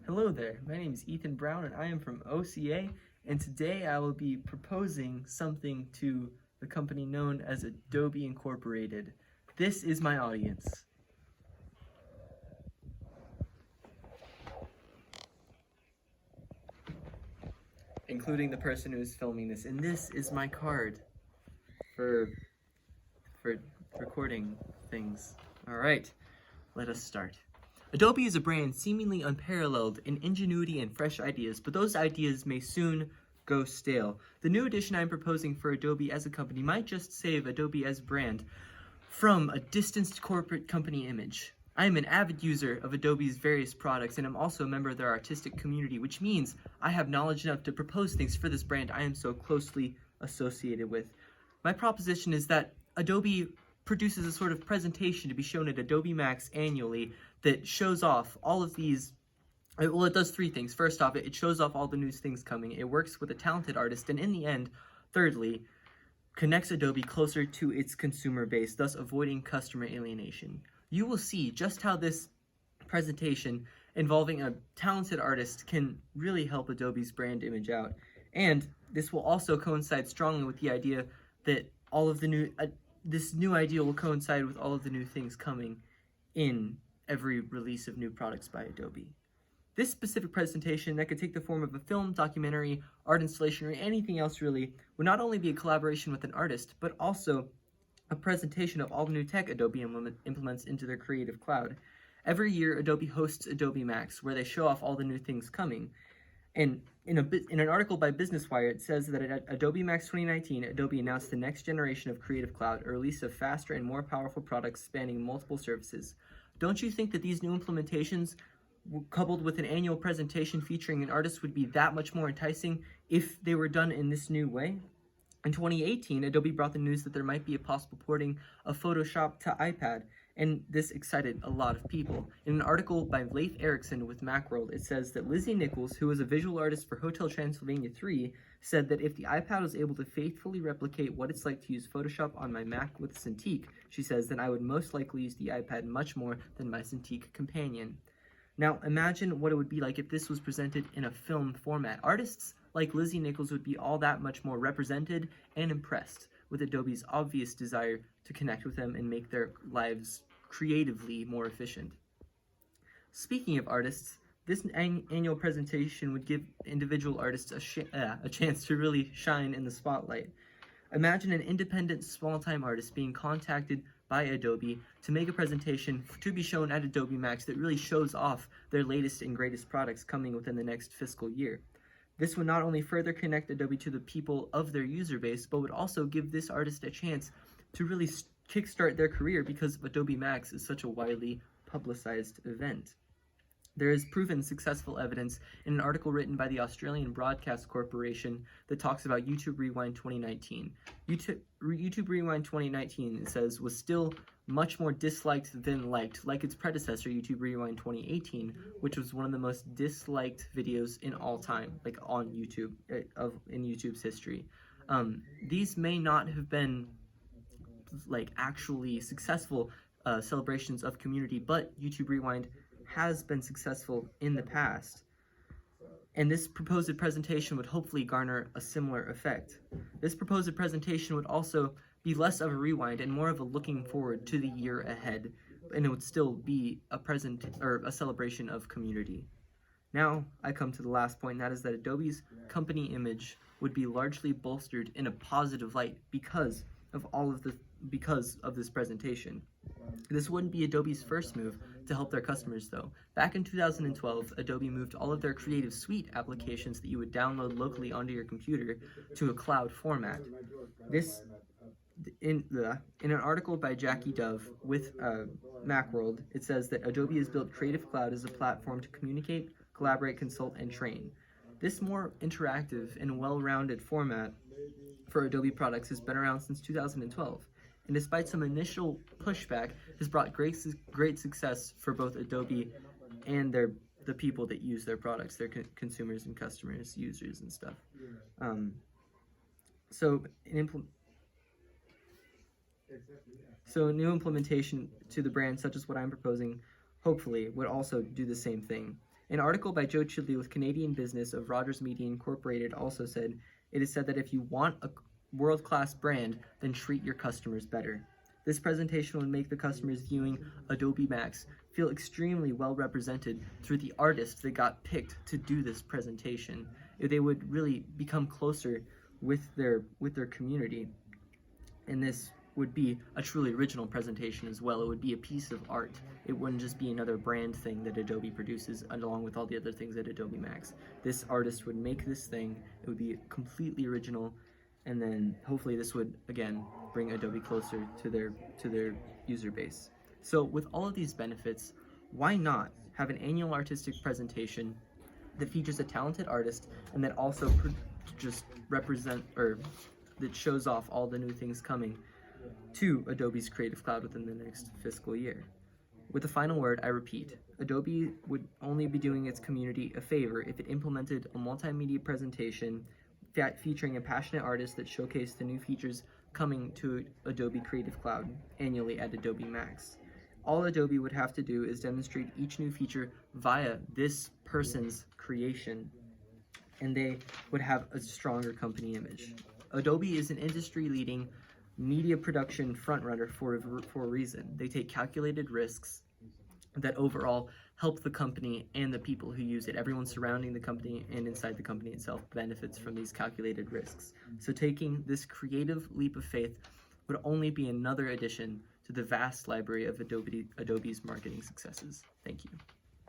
Hello there, my name is Ethan Brown and I am from OCA, and today I will be proposing something to the company known as Adobe Incorporated. This is my audience. Including the person who is filming this, and this is my card for recording things. Alright, let us start. Adobe is a brand seemingly unparalleled in ingenuity and fresh ideas, but those ideas may soon go stale. The new addition I'm proposing for Adobe as a company might just save Adobe as a brand from a distanced corporate company image. I am an avid user of Adobe's various products, and I'm also a member of their artistic community, which means I have knowledge enough to propose things for this brand I am so closely associated with. My proposition is that Adobe produces a sort of presentation to be shown at Adobe MAX annually that shows off all of these. Well, it does three things. First off, it shows off all the new things coming. It works with a talented artist, and in the end, thirdly, connects Adobe closer to its consumer base, thus avoiding customer alienation. You will see just how this presentation involving a talented artist can really help Adobe's brand image out. And this will also coincide strongly with the idea that all of the new this new idea will coincide with all of the new things coming in every release of new products by Adobe. This specific presentation, that could take the form of a film, documentary, art installation, or anything else really, would not only be a collaboration with an artist, but also a presentation of all the new tech Adobe implements into their Creative Cloud. Every year, Adobe hosts Adobe MAX, where they show off all the new things coming. And in an article by Business Wire, it says that at Adobe MAX 2019, Adobe announced the next generation of Creative Cloud, a release of faster and more powerful products spanning multiple services. Don't you think that these new implementations, coupled with an annual presentation featuring an artist, would be that much more enticing if they were done in this new way? In 2018, Adobe brought the news that there might be a possible porting of Photoshop to iPad, and this excited a lot of people. In an article by Leif Erikson with Macworld, it says that Lizzie Nichols, who was a visual artist for Hotel Transylvania 3, said that if the iPad was able to faithfully replicate what it's like to use Photoshop on my Mac with Cintiq, she says, then I would most likely use the iPad much more than my Cintiq companion. Now, imagine what it would be like if this was presented in a film format. Artists like Lizzie Nichols would be all that much more represented and impressed with Adobe's obvious desire to connect with them and make their lives creatively more efficient. Speaking of artists, this annual presentation would give individual artists a chance to really shine in the spotlight. Imagine an independent, small-time artist being contacted by Adobe to make a presentation to be shown at Adobe MAX that really shows off their latest and greatest products coming within the next fiscal year. This would not only further connect Adobe to the people of their user base, but would also give this artist a chance to really kickstart their career, because Adobe MAX is such a widely publicized event. There is proven successful evidence in an article written by the Australian Broadcast Corporation that talks about YouTube Rewind 2019. YouTube Rewind 2019, it says, was still much more disliked than liked, like its predecessor, YouTube Rewind 2018, which was one of the most disliked videos in all time, like on YouTube, in YouTube's history. These may not have been like actually successful celebrations of community, but YouTube Rewind has been successful in the past, and this proposed presentation would hopefully garner a similar effect. This proposed presentation would also be less of a rewind and more of a looking forward to the year ahead, and it would still be a celebration of community. Now I come to the last point, and that is that Adobe's company image would be largely bolstered in a positive light because of this presentation. This wouldn't be Adobe's first move to help their customers, though. Back in 2012, Adobe moved all of their Creative Suite applications that you would download locally onto your computer to a cloud format. In an article by Jackie Dove with Macworld, it says that Adobe has built Creative Cloud as a platform to communicate, collaborate, consult, and train. This more interactive and well-rounded format for Adobe products has been around since 2012. And despite some initial pushback, has brought great success for both Adobe and the people that use their products, their consumers and customers, users and stuff. So a new implementation to the brand, such as what I'm proposing, hopefully would also do the same thing. An article by Joe Chidley with Canadian Business of Rogers Media Incorporated also said, "It is said that if you want a world-class brand, then treat your customers better." This presentation would make the customers viewing Adobe MAX feel extremely well represented through the artists that got picked to do this presentation. They would really become closer with their community, and this would be a truly original presentation as well. It would be a piece of art. It wouldn't just be another brand thing that Adobe produces along with all the other things at Adobe MAX. This artist would make this thing. It would be completely original, and then hopefully this would again bring Adobe closer to their user base. So with all of these benefits, why not have an annual artistic presentation that features a talented artist and that also just that shows off all the new things coming to Adobe's Creative Cloud within the next fiscal year? With the final word, I repeat, Adobe would only be doing its community a favor if it implemented a multimedia presentation featuring a passionate artist that showcased the new features coming to Adobe Creative Cloud annually at Adobe MAX. All Adobe would have to do is demonstrate each new feature via this person's creation, and they would have a stronger company image. Adobe is an industry-leading media production frontrunner for a reason. They take calculated risks that overall help the company and the people who use it. Everyone surrounding the company and inside the company itself benefits from these calculated risks. So taking this creative leap of faith would only be another addition to the vast library of Adobe's marketing successes. Thank you.